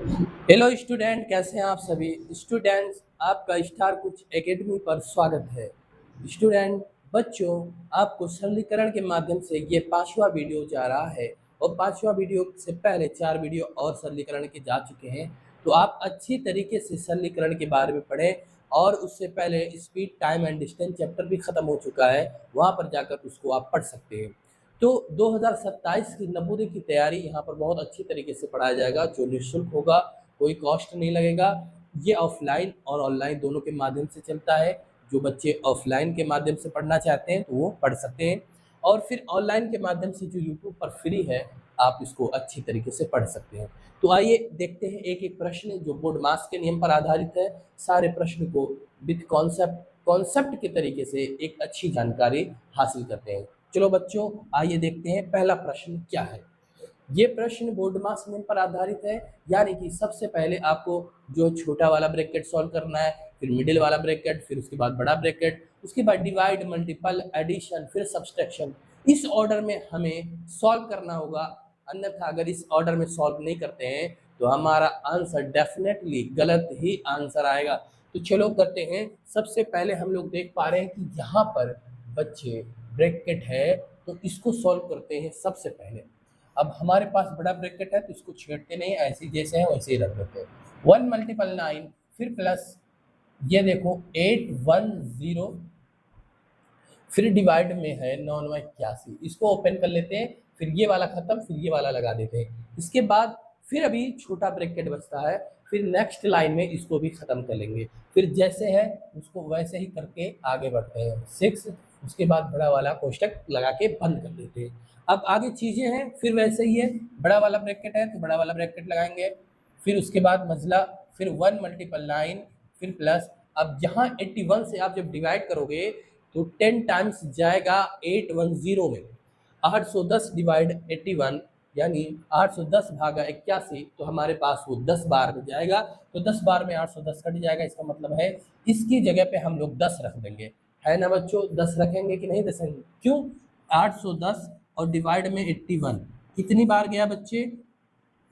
Hello student, कैसे हैं आप सभी स्टूडेंट्स। आपका स्टार कुछ एकेडमी पर स्वागत है। स्टूडेंट बच्चों, आपको सरलीकरण के माध्यम से ये 5वां वीडियो जा रहा है और 5वां वीडियो से पहले 4 वीडियो और सरलीकरण के जा चुके हैं। तो आप अच्छी तरीके से सरलीकरण के बारे में पढ़ें और उससे पहले speed, time and distance chapter भी ख़त्म हो चुका है, वहाँ पर जाकर उसको आप पढ़ सकते हैं। तो 2027 की नवोदय की तैयारी यहाँ पर बहुत अच्छी तरीके से पढ़ाया जाएगा, जो निःशुल्क होगा, कोई कॉस्ट नहीं लगेगा। ये ऑफलाइन और ऑनलाइन दोनों के माध्यम से चलता है। जो बच्चे ऑफलाइन के माध्यम से पढ़ना चाहते हैं तो वो पढ़ सकते हैं, और फिर ऑनलाइन के माध्यम से जो यूट्यूब पर फ्री है, आप इसको अच्छी तरीके से पढ़ सकते हैं। तो आइए देखते हैं एक एक प्रश्न जो बोर्ड मास के नियम पर आधारित है। सारे प्रश्न को विद कॉन्सेप्ट के तरीके से एक अच्छी जानकारी हासिल करते हैं। चलो बच्चों, आइए देखते हैं पहला प्रश्न क्या है। ये प्रश्न बोर्ड मास नियम पर आधारित है, यानी कि सबसे पहले आपको जो छोटा वाला ब्रैकेट सॉल्व करना है, फिर मिडिल वाला ब्रैकेट, फिर उसके बाद बड़ा ब्रैकेट, उसके बाद डिवाइड, मल्टीपल, एडिशन, फिर सब्सट्रैक्शन। इस ऑर्डर में हमें सॉल्व करना होगा, अन्यथा अगर इस ऑर्डर में सॉल्व नहीं करते हैं तो हमारा आंसर डेफिनेटली गलत ही आंसर आएगा। तो चलो करते हैं। सबसे पहले हम लोग देख पा रहे हैं कि यहाँ पर बच्चे ब्रैकेट है, तो इसको सॉल्व करते हैं सबसे पहले। अब हमारे पास बड़ा ब्रैकेट है तो इसको छेड़ते नहीं, ऐसे जैसे है वैसे ही रख देते हैं। 1 × 9, फिर प्लस ये देखो 810, फिर डिवाइड में है 9×81। इसको ओपन कर लेते हैं, फिर ये वाला खत्म, फिर ये वाला लगा देते हैं। इसके बाद फिर अभी छोटा ब्रैकेट बचता है, फिर नेक्स्ट लाइन में इसको भी खत्म कर लेंगे। फिर जैसे है उसको वैसे ही करके आगे बढ़ते हैं 6, उसके बाद बड़ा वाला कोष्टक लगा के बंद कर देते हैं। अब आगे चीज़ें हैं फिर वैसे ही है, बड़ा वाला ब्रैकेट है तो बड़ा वाला ब्रैकेट लगाएंगे, फिर उसके बाद मजला, फिर 1 × 9, फिर प्लस। अब यहाँ 81 से आप जब डिवाइड करोगे तो 10 टाइम्स जाएगा 810 में। 810 डिवाइड 81 यानी 810 भागा 81, तो हमारे पास वो 10 बार में जाएगा। तो 10 बार में 810 कट जाएगा, इसका मतलब है इसकी जगह पे हम लोग 10 रख देंगे। है ना बच्चों, 10 रखेंगे कि नहीं रखेंगे? क्यों? 810 और डिवाइड में 81 कितनी बार गया बच्चे?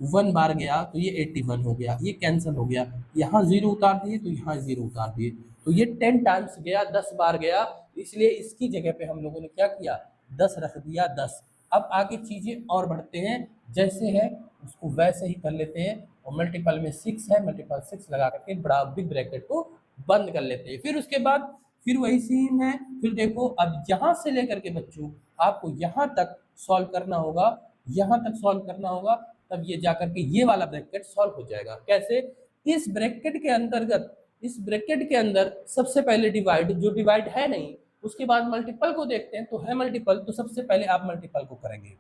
1 बार गया, तो ये 81 हो गया, ये कैंसिल हो गया। यहाँ 0 उतार दिए तो यहाँ 0 उतार दिए, तो ये 10 टाइम्स गया, 10 बार गया, इसलिए इसकी जगह पे हम लोगों ने क्या किया? 10 रख दिया, 10। अब आगे चीज़ें और बढ़ते हैं, जैसे है उसको वैसे ही कर लेते हैं, और मल्टीपल में 6 है, मल्टीपल 6 लगा करके बड़ा बिग ब्रैकेट को बंद कर लेते हैं। फिर उसके बाद फिर वही सीन है। फिर देखो, अब यहाँ से लेकर के बच्चों आपको यहाँ तक सॉल्व करना होगा, यहाँ तक सॉल्व करना होगा, तब ये जाकर के ये वाला ब्रैकेट सॉल्व हो जाएगा। कैसे? इस ब्रैकेट के अंतर्गत, इस ब्रैकेट के अंदर सबसे पहले डिवाइड, जो डिवाइड है नहीं, उसके बाद मल्टीपल को देखते हैं, तो है मल्टीपल, तो सबसे पहले आप मल्टीपल को करेंगे।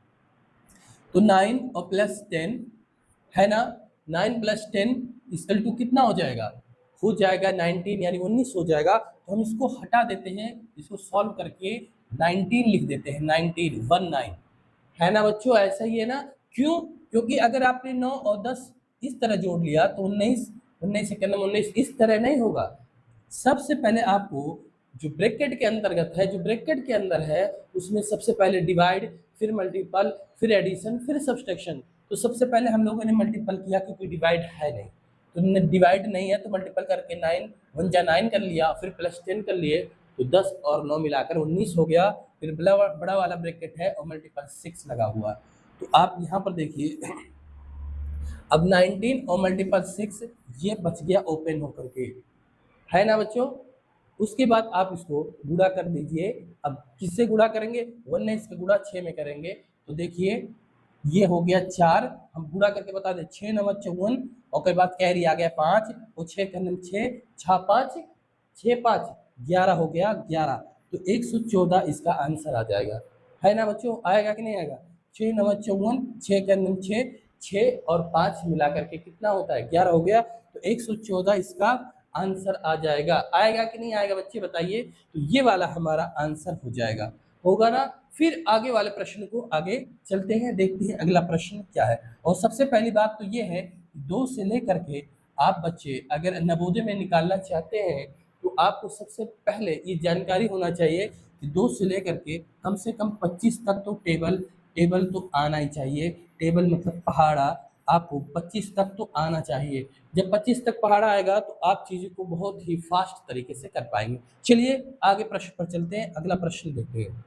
तो 9 और प्लस 10 है ना, 9 + 10 = कितना हो जाएगा? हो जाएगा 19, यानी 19 हो जाएगा। तो हम इसको हटा देते हैं, इसको सॉल्व करके 19 लिख देते हैं, 19 है ना बच्चों, ऐसा ही है ना? क्यों? क्योंकि अगर आपने 9 और 10 इस तरह जोड़ लिया तो 19, 19 से 19 इस तरह नहीं होगा। सबसे पहले आपको जो ब्रैकेट के अंतर्गत है, जो ब्रैकेट के अंदर है, उसमें सबसे पहले डिवाइड, फिर मल्टीपल, फिर एडिशन, फिर सब्सट्रैक्शन। तो सबसे पहले हम लोगों ने मल्टीपल किया क्योंकि डिवाइड है नहीं, तो डिवाइड नहीं है तो मल्टीपल करके 9 × 1 = 9 कर लिया, फिर प्लस 10 कर लिए, तो 10 और 9 मिलाकर 19 हो गया। फिर बड़ा वाला ब्रैकेट है और मल्टीपल 6 लगा हुआ। तो आप यहाँ पर देखिए, अब 19 और मल्टीपल 6 ये बच गया ओपन होकर के, है ना बच्चों? उसके बाद आप इसको गुणा कर दीजिए। अब किससे गुणा करेंगे? 1 ने इसका गुणा 6 में करेंगे, तो देखिए ये हो गया 4, हम गुणा करके बता दें, 6 × 9 = 54, और उसके बाद कैरी आ गया 5, और 6 × 9 = 6, 6 5 6 5 11 हो गया 11। तो 114 इसका आंसर आ जाएगा। है ना बच्चों, आएगा कि नहीं आएगा? 6 × 9 = 54, 6 × 9 = 6, 6 और 5 मिला करके कितना होता है? 11 हो गया। तो 114 इसका आंसर आ जाएगा। आएगा कि नहीं आएगा बच्चे, बताइए? तो ये वाला हमारा आंसर हो जाएगा, होगा ना? फिर आगे वाले प्रश्न को आगे चलते हैं, देखते हैं अगला प्रश्न क्या है। और सबसे पहली बात तो ये है, 2 से लेकर के आप बच्चे अगर नवोदय में निकालना चाहते हैं तो आपको सबसे पहले ये जानकारी होना चाहिए कि 2 से लेकर के कम से कम 25 तक तो टेबल तो आना ही चाहिए। टेबल मतलब पहाड़ा, आपको 25 तक तो आना चाहिए। जब 25 तक पहाड़ा आएगा तो आप चीज़ों को बहुत ही फास्ट तरीके से कर पाएंगे। चलिए आगे प्रश्न पर चलते हैं, अगला प्रश्न देखते हैं।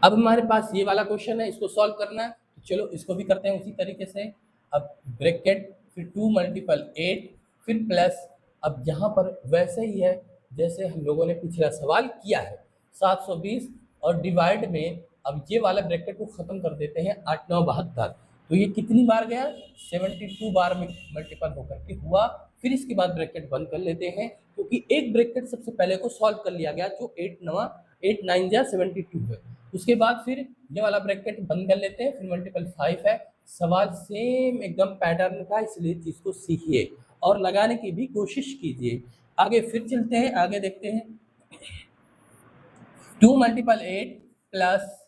अब हमारे पास ये वाला क्वेश्चन है, इसको सॉल्व करना है, तो चलो इसको भी करते हैं उसी तरीके से। अब ब्रैकेट, फिर 2 मल्टीपल 8, फिर प्लस, अब यहाँ पर वैसे ही है जैसे हम लोगों ने पिछला सवाल किया है, 720 और डिवाइड में अब ये वाला ब्रैकेट को ख़त्म कर देते हैं 8 9 72। तो ये कितनी बार गया, 72 बार में मल्टीपल होकर के हुआ। फिर इसके बाद ब्रैकेट बंद कर लेते हैं, क्योंकि एक ब्रैकेट सबसे पहले को सॉल्व कर लिया गया जो 8 9 जा 72 है। उसके बाद फिर ये वाला ब्रैकेट बंद कर लेते हैं, फिर मल्टीपल 5 है। सवाल सेम एकदम पैटर्न का, इसलिए चीज़ को सीखिए और लगाने की भी कोशिश कीजिए। आगे फिर चलते हैं, आगे देखते हैं। 2 मल्टीपल 8 प्लस,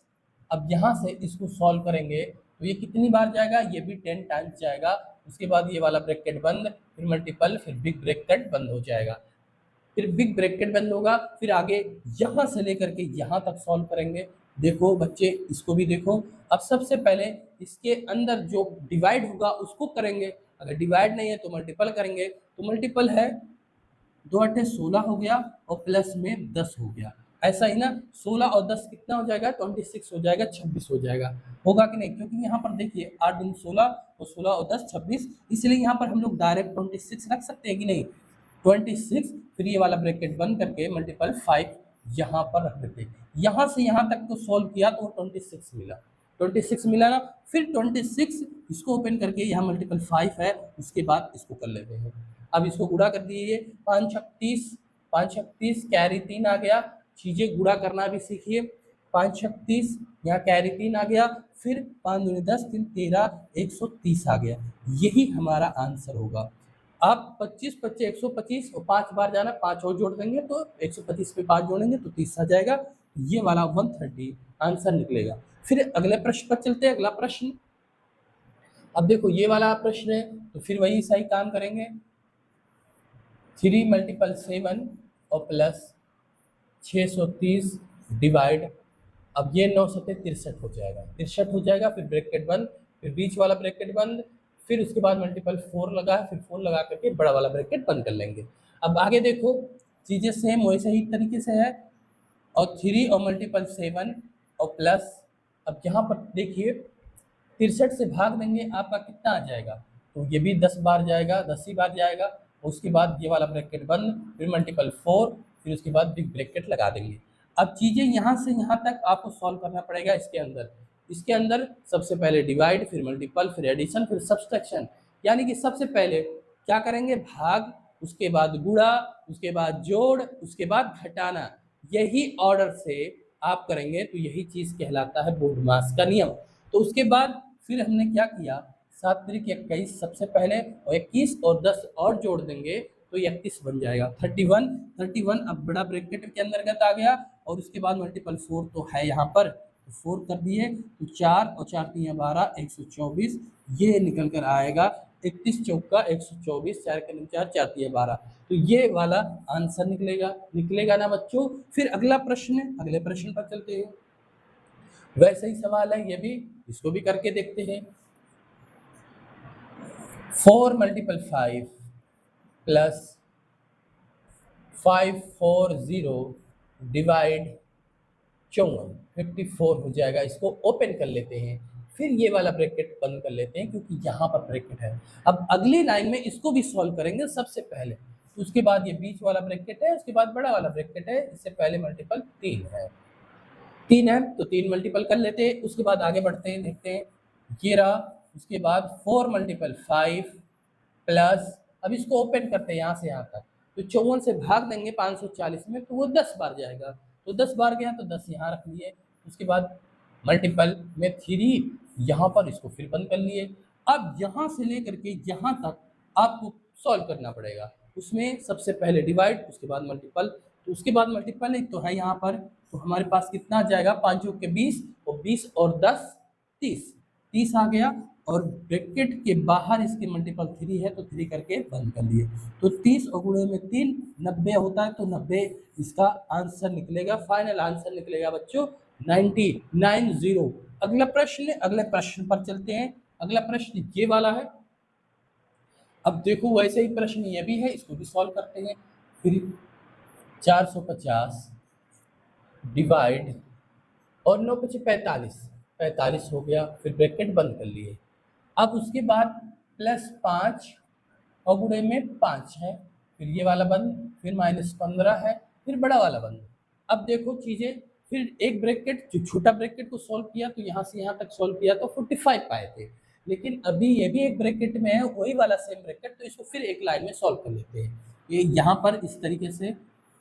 अब यहाँ से इसको सॉल्व करेंगे तो ये कितनी बार जाएगा, ये भी 10 टाइम्स जाएगा। उसके बाद ये वाला ब्रैकेट बंद, फिर मल्टीपल, फिर बिग ब्रैकेट बंद हो जाएगा, फिर बिग ब्रैकेट बंद होगा। फिर आगे यहाँ से लेकर के यहाँ तक सॉल्व करेंगे। देखो बच्चे, इसको भी देखो। अब सबसे पहले इसके अंदर जो डिवाइड होगा उसको करेंगे, अगर डिवाइड नहीं है तो मल्टीपल करेंगे। तो मल्टीपल है, 2 8 16 हो गया और प्लस में 10 हो गया। ऐसा ही ना, 16 और 10 कितना हो जाएगा, 26 हो जाएगा, 26 हो जाएगा। होगा कि नहीं, क्योंकि यहाँ पर देखिए 8 दूनी 16 और 16 और 10 26, इसलिए यहाँ पर हम लोग डायरेक्ट 26 रख सकते हैं कि नहीं, 26। फिर ये वाला ब्रैकेट बंद करके मल्टीपल 5 यहाँ पर रख देते हैं। यहाँ से यहाँ तक तो सॉल्व किया तो 26 मिला, 26 मिला ना। फिर 26 इसको ओपन करके यहाँ मल्टीपल 5 है, उसके बाद इसको कर लेते हैं। अब इसको गुणा कर दीजिए, 5 36, 5 36 कैरी 3 आ गया। चीज़ें गुणा करना भी सीखिए। 5 36 यहाँ कैरी 3 आ गया, फिर 5 दूनी 10 3 13 130 आ गया। यही हमारा आंसर होगा। आप 25 25 125 और 5 बार जाना, 5 और जोड़ देंगे तो 125 पे 5 जोड़ेंगे तो 30 आ जाएगा। ये वाला 130 आंसर निकलेगा। फिर अगले प्रश्न पर चलते हैं। अगला प्रश्न, अब देखो ये वाला प्रश्न है तो फिर वही सही काम करेंगे। 3 मल्टीपल 7 और प्लस 630 डिवाइड, अब ये 9 सत्ते 63 हो जाएगा, 63 हो जाएगा। फिर ब्रैकेट बंद, फिर बीच वाला ब्रैकेट बंद, फिर उसके बाद मल्टीपल 4 लगा, फिर 4 लगा करके बड़ा वाला ब्रैकेट बंद कर लेंगे। अब आगे देखो चीज़ें सेम वैसे ही तरीके से है। और 3 और मल्टीपल 7 और प्लस, अब यहाँ पर देखिए 63 से भाग देंगे, आपका कितना आ जाएगा, तो ये भी 10 बार जाएगा, 10 ही बार जाएगा। उसके बाद ये वाला ब्रैकेट बंद, फिर मल्टीपल 4, फिर उसके बाद बिग ब्रैकेट लगा देंगे। अब चीज़ें यहाँ से यहाँ तक आपको सॉल्व करना पड़ेगा। इसके अंदर सबसे पहले डिवाइड, फिर मल्टीपल, फिर एडिशन, फिर सब्सट्रैक्शन। यानी कि सबसे पहले क्या करेंगे, भाग, उसके बाद गुणा, उसके बाद जोड़, उसके बाद घटाना। यही ऑर्डर से आप करेंगे तो यही चीज़ कहलाता है बोर्डमास का नियम। तो उसके बाद फिर हमने क्या किया, 7 त्रिक 21 सबसे पहले, और 21 और 10 और जोड़ देंगे तो 31 बन जाएगा। 31 अब बड़ा ब्रैकेट के अंतर्गत आ गया। और उसके बाद मल्टीपल 4 तो है यहाँ पर, तो 4 कर दिए तो 4 और 4 3 12 124, ये निकल कर आएगा 31 चौका 124, 4 के 4 4 3 12। तो ये वाला आंसर निकलेगा ना बच्चों। फिर अगले प्रश्न पर चलते हैं। वैसे ही सवाल है ये भी, इसको भी करके देखते हैं। 4 मल्टीपल 5 प्लस 540 डिवाइड 54, 54 हो जाएगा। इसको ओपन कर लेते हैं, फिर ये वाला ब्रैकेट बंद कर लेते हैं क्योंकि यहाँ पर ब्रैकेट है। अब अगली लाइन में इसको भी सॉल्व करेंगे सबसे पहले, उसके बाद ये बीच वाला ब्रैकेट है, उसके बाद बड़ा वाला ब्रैकेट है। इससे पहले मल्टीपल 3 है, 3 है तो 3 मल्टीपल कर लेते हैं। उसके बाद आगे बढ़ते हैं, देखते हैं ये रहा। उसके बाद 4 मल्टीपल 5 प्लस, अब इसको ओपन करते हैं यहाँ से यहाँ तक, तो 54 से भाग देंगे 540 में तो वो 10 बार जाएगा, तो 10 बार गया तो 10 यहाँ रख लिए। उसके बाद मल्टीपल में 3 यहाँ पर, इसको फिर बंद कर लिए। अब यहाँ से लेकर के यहाँ तक आपको सॉल्व करना पड़ेगा। उसमें सबसे पहले डिवाइड, उसके बाद मल्टीपल, तो उसके बाद मल्टीपल तो है यहाँ पर, तो हमारे पास कितना आ जाएगा, 5 के 20 और 20 और 10 30 आ गया। और ब्रैकेट के बाहर इसके मल्टीपल 3 है तो 3 करके बंद कर लिए। तो 30 और गुणे में 3 90 होता है, तो 90 इसका आंसर निकलेगा। फाइनल आंसर निकलेगा बच्चों 90। अगले प्रश्न पर चलते हैं। अगला प्रश्न ये वाला है। अब देखो वैसे ही प्रश्न ये भी है, इसको भी सॉल्व करते हैं। फिर 450 डिवाइड और 9 पचे 45, 45 हो गया, फिर ब्रैकेट बंद कर लिए। अब उसके बाद +5 और गुणे में 5 है, फिर ये वाला बंद, फिर -15 है, फिर बड़ा वाला बंद। अब देखो चीज़ें, फिर एक ब्रैकेट जो छोटा ब्रैकेट को सॉल्व किया तो यहाँ से यहाँ तक सॉल्व किया तो 45 पाए थे, लेकिन अभी ये भी एक ब्रैकेट में है वही वाला सेम ब्रैकेट, तो इसको फिर एक लाइन में सॉल्व कर लेते हैं। ये यहाँ पर इस तरीके से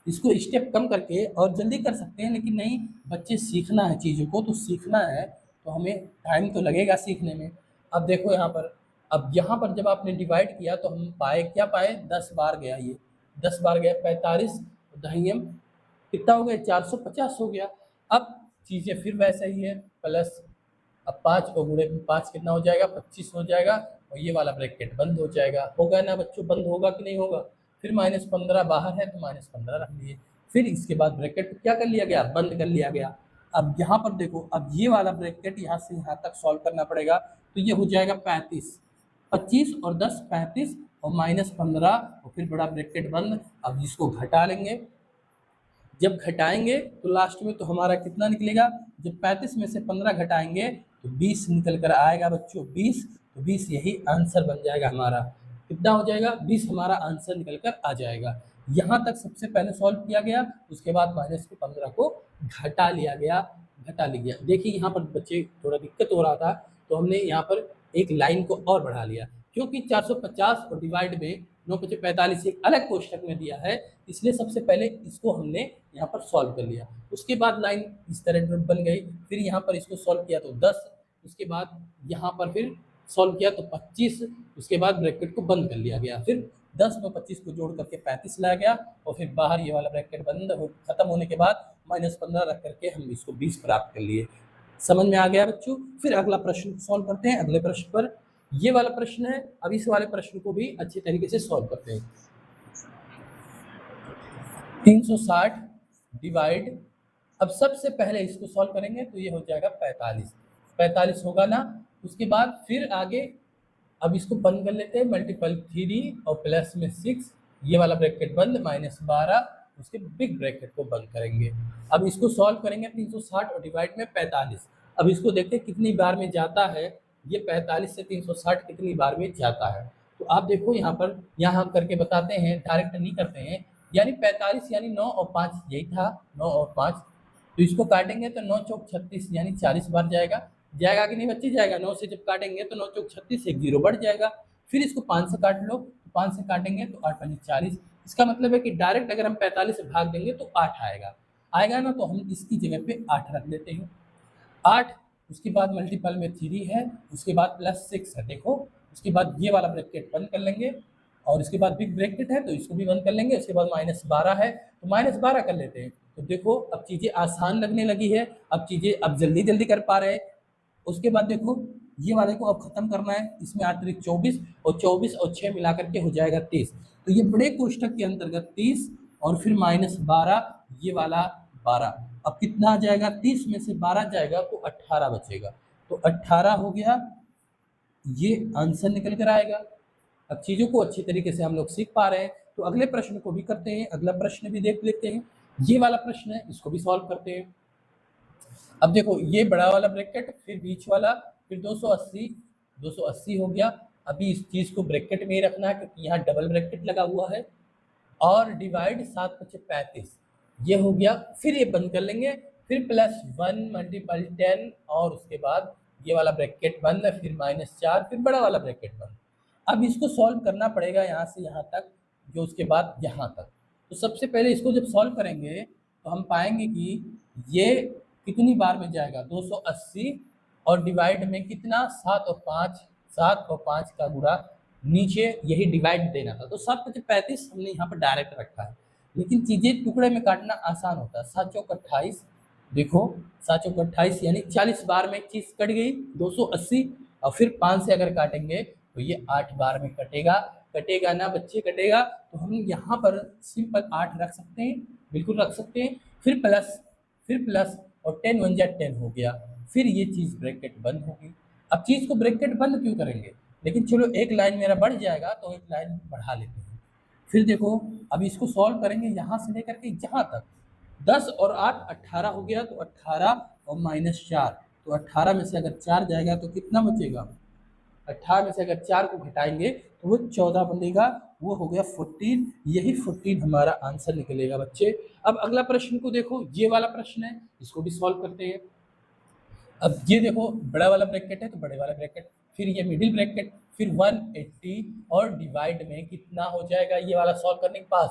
इसको स्टेप कम करके और जल्दी कर सकते हैं, लेकिन नहीं, बच्चे सीखना है चीज़ों को, तो सीखना है तो हमें टाइम तो लगेगा सीखने में। अब देखो यहाँ पर, अब यहाँ पर जब आपने डिवाइड किया तो हम पाए, क्या पाए, 10 बार गया, ये 10 बार गया, 45 दहियम कितना हो गया, 450 हो गया। अब चीज़ें फिर वैसे ही है, प्लस अब 5 और गुणे में 5 कितना हो जाएगा, 25 हो जाएगा, और ये वाला ब्रैकेट बंद हो जाएगा। होगा ना बच्चों, बंद होगा कि नहीं होगा। फिर -15 बाहर है तो -15 रख लिए, फिर इसके बाद ब्रैकेट को क्या कर लिया गया, बंद कर लिया गया। अब यहाँ पर देखो, अब ये वाला ब्रैकेट यहाँ से यहाँ तक सॉल्व करना पड़ेगा, तो ये हो जाएगा 35, 25 और 10 35 और -15 और फिर बड़ा ब्रैकेट बंद। अब इसको घटा लेंगे, जब घटाएंगे तो लास्ट में तो हमारा कितना निकलेगा, जब 35 में से 15 घटाएंगे तो 20 निकल कर आएगा बच्चों, 20, तो 20 यही आंसर बन जाएगा हमारा। कितना हो जाएगा, 20 हमारा आंसर निकल कर आ जाएगा। यहाँ तक सबसे पहले सॉल्व किया गया, उसके बाद -15 को घटा लिया गया, घटा लिया गया। देखिए यहाँ पर बच्चे थोड़ा दिक्कत हो रहा था, तो हमने यहाँ पर एक लाइन को और बढ़ा लिया, क्योंकि 450 और डिवाइड में 9 पचे 45 एक अलग कोष्टक में दिया है, इसलिए सबसे पहले इसको हमने यहाँ पर सॉल्व कर लिया। उसके बाद लाइन इस तरह बन गई, फिर यहाँ पर इसको सॉल्व किया तो 10, उसके बाद यहाँ पर फिर सॉल्व किया तो 25, उसके बाद ब्रैकेट को बंद कर लिया गया, फिर 10 में 25 को जोड़ करके 35 लाया गया, और फिर बाहर ये वाला ब्रैकेट बंद खत्म होने के बाद -15 रख करके हम इसको 20 प्राप्त कर लिए। समझ में आ गया बच्चों। फिर अगला प्रश्न सॉल्व करते हैं। अगले प्रश्न पर ये वाला प्रश्न है, अब इस वाले प्रश्न को भी अच्छे तरीके से सॉल्व करते हैं। 360 डिवाइड, अब सबसे पहले इसको सॉल्व करेंगे तो ये हो जाएगा 45, 45 होगा ना। उसके बाद फिर आगे अब इसको बंद कर लेते हैं, मल्टीपल 3 और प्लस में 6, ये वाला ब्रैकेट बंद, -12, उसके बिग ब्रैकेट को बंद करेंगे। अब इसको सॉल्व करेंगे 360 और डिवाइड में 45। अब इसको देखते हैं कितनी बार में जाता है, ये 45 से 360 कितनी बार में जाता है। तो आप देखो यहाँ पर, यहाँ हम करके बताते हैं, डायरेक्ट नहीं करते हैं। यानी 45 यानी 9 और 5, यही था 9 और 5, तो इसको काटेंगे तो 9 चौक 36 यानी 40 बार जाएगा। जाएगा कि नहीं बच्चे, जाएगा। 9 से जब काटेंगे तो 9 चौक 36, एक जीरो बढ़ जाएगा। फिर इसको 5 से काट लो, तो 5 से काटेंगे तो 8 पंजे 40। इसका मतलब है कि डायरेक्ट अगर हम 45 से भाग देंगे तो 8 आएगा, आएगा ना, तो हम इसकी जगह पे 8 रख देते हैं, 8। उसके बाद मल्टीपल में 3 है, उसके बाद +6 है, देखो। उसके बाद ये वाला ब्रैकेट बंद कर लेंगे, और इसके बाद बिग ब्रैकेट है तो इसको भी बंद कर लेंगे। उसके बाद -12 है तो -12 कर लेते हैं। तो देखो अब चीज़ें आसान लगने लगी है, अब चीज़ें अब जल्दी जल्दी कर पा रहे हैं। उसके बाद देखो ये वाले को अब खत्म करना है, इसमें अतिरिक्त 24 और 24 और 6 मिला करके हो जाएगा 30। तो ये बड़े कोष्टक के अंतर्गत 30 और फिर -12, ये वाला 12। अब कितना आ जाएगा, 30 में से 12 जाएगा तो 18 बचेगा, तो 18 हो गया, ये आंसर निकल कर आएगा। अब चीज़ों को अच्छी तरीके से हम लोग सीख पा रहे हैं, तो अगले प्रश्न को भी करते हैं। अगला प्रश्न भी देख लेते हैं, ये वाला प्रश्न है, इसको भी सॉल्व करते हैं। अब देखो ये बड़ा वाला ब्रैकेट, फिर बीच वाला, फिर 280, 280 हो गया। अभी इस चीज़ को ब्रैकेट में ही रखना है क्योंकि यहाँ डबल ब्रैकेट लगा हुआ है, और डिवाइड 7 पचे 35, ये हो गया। फिर ये बंद कर लेंगे, फिर +1 मल्टीपल 10, और उसके बाद ये वाला ब्रैकेट बंद, फिर -4, फिर बड़ा वाला ब्रैकेट बंद। अब इसको सॉल्व करना पड़ेगा यहाँ से यहाँ तक, जो उसके बाद यहाँ तक। तो सबसे पहले इसको जब सॉल्व करेंगे तो हम पाएंगे कि ये कितनी बार में जाएगा, 280, और डिवाइड में कितना, 7 और 5, 7 और 5 का गुणा, नीचे यही डिवाइड देना था, तो 7 पचे 35 हमने यहाँ पर डायरेक्ट रखा है। लेकिन चीज़ें टुकड़े में काटना आसान होता है। 7 चौक 28, देखो 7 चौक 28 यानी 40 बार में एक चीज़ कट गई, 280, और फिर 5 से अगर काटेंगे तो ये 8 बार में कटेगा। कटेगा ना बच्चे, कटेगा। तो हम यहाँ पर सिंपल 8 रख सकते हैं, बिल्कुल रख सकते हैं। फिर प्लस और 10 1 जा 10 हो गया, फिर ये चीज़ ब्रैकेट बंद होगी। अब चीज़ को ब्रैकेट बंद क्यों करेंगे, लेकिन चलो एक लाइन मेरा बढ़ जाएगा तो एक लाइन बढ़ा लेते हैं। फिर देखो अब इसको सॉल्व करेंगे यहाँ से लेकर के यहाँ तक। 10 और 8 18 हो गया, तो 18 और -4, तो 18 में से अगर 4 जाएगा तो कितना बचेगा, 18 में से अगर 4 को घटाएंगे तो वो 14 बनेगा, वो हो गया 14। यही 14 हमारा आंसर निकलेगा बच्चे। अब अगला प्रश्न को देखो, ये वाला प्रश्न है, इसको भी सॉल्व करते हैं। अब ये देखो बड़ा वाला ब्रैकेट है तो बड़े वाला ब्रैकेट, फिर ये मिडिल ब्रैकेट, फिर 180 और डिवाइड में कितना हो जाएगा, ये वाला सॉल्व करने के पास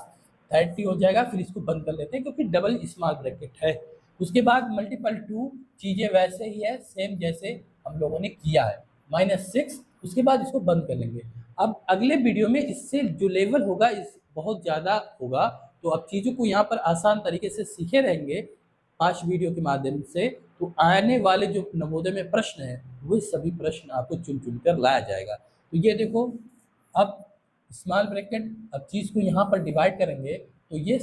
30 हो जाएगा। फिर इसको बंद कर लेते हैं क्योंकि डबल स्मॉल ब्रैकेट है। उसके बाद मल्टीपल 2, चीज़ें वैसे ही है सेम जैसे हम लोगों ने किया है, -6, उसके बाद इसको बंद कर लेंगे। अब अगले वीडियो में इससे जो लेवल होगा इस बहुत ज़्यादा होगा, तो अब चीज़ों को यहाँ पर आसान तरीके से सीखे रहेंगे 5 वीडियो के माध्यम से, तो आने वाले जो नवोदय में प्रश्न हैं वो सभी प्रश्न आपको चुन चुन कर लाया जाएगा। तो ये देखो अब स्मॉल ब्रैकेट, अब चीज़ को यहाँ पर डिवाइड करेंगे तो ये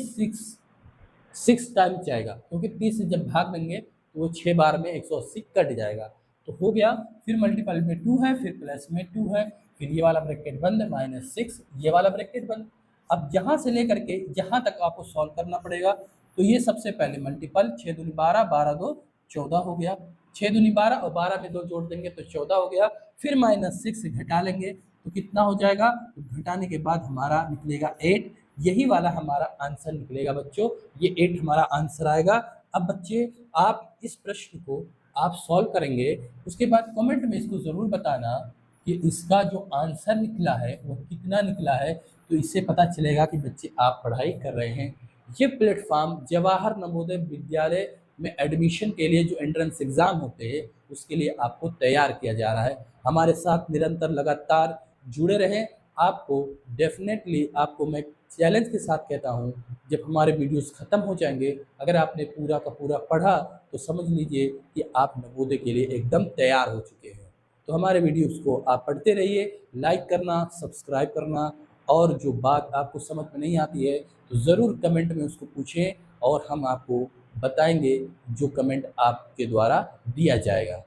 6 टाइम्स जाएगा, क्योंकि 30 से जब भाग देंगे तो वो 6 बार में 180 कट जाएगा, तो हो गया। फिर मल्टीपल में 2 है, फिर प्लस में 2 है, फिर ये वाला ब्रैकेट बंद, -6, ये वाला ब्रैकेट बंद। अब यहाँ से लेकर के यहाँ तक आपको सॉल्व करना पड़ेगा। तो ये सबसे पहले मल्टीपल 6 दूनी 12, 12 2 14 हो गया, 6 दूनी 12 और 12 में 2 जोड़ देंगे तो 14 हो गया। फिर -6 घटा लेंगे तो कितना हो जाएगा, तो घटाने के बाद हमारा निकलेगा 8, यही वाला हमारा आंसर निकलेगा बच्चों, ये 8 हमारा आंसर आएगा। अब बच्चे आप इस प्रश्न को आप सॉल्व करेंगे, उसके बाद कमेंट में इसको ज़रूर बताना कि इसका जो आंसर निकला है वो कितना निकला है, तो इससे पता चलेगा कि बच्चे आप पढ़ाई कर रहे हैं। ये प्लेटफॉर्म जवाहर नवोदय विद्यालय में एडमिशन के लिए जो एंट्रेंस एग्ज़ाम होते हैं उसके लिए आपको तैयार किया जा रहा है। हमारे साथ निरंतर लगातार जुड़े रहें। आपको डेफिनेटली आपको मैं चैलेंज के साथ कहता हूँ, जब हमारे वीडियोस ख़त्म हो जाएंगे, अगर आपने पूरा का पूरा पढ़ा तो समझ लीजिए कि आप नवोदय के लिए एकदम तैयार हो चुके हैं। तो हमारे वीडियोस को आप पढ़ते रहिए, लाइक करना, सब्सक्राइब करना, और जो बात आपको समझ में नहीं आती है तो ज़रूर कमेंट में उसको पूछें और हम आपको बताएंगे जो कमेंट आपके द्वारा दिया जाएगा।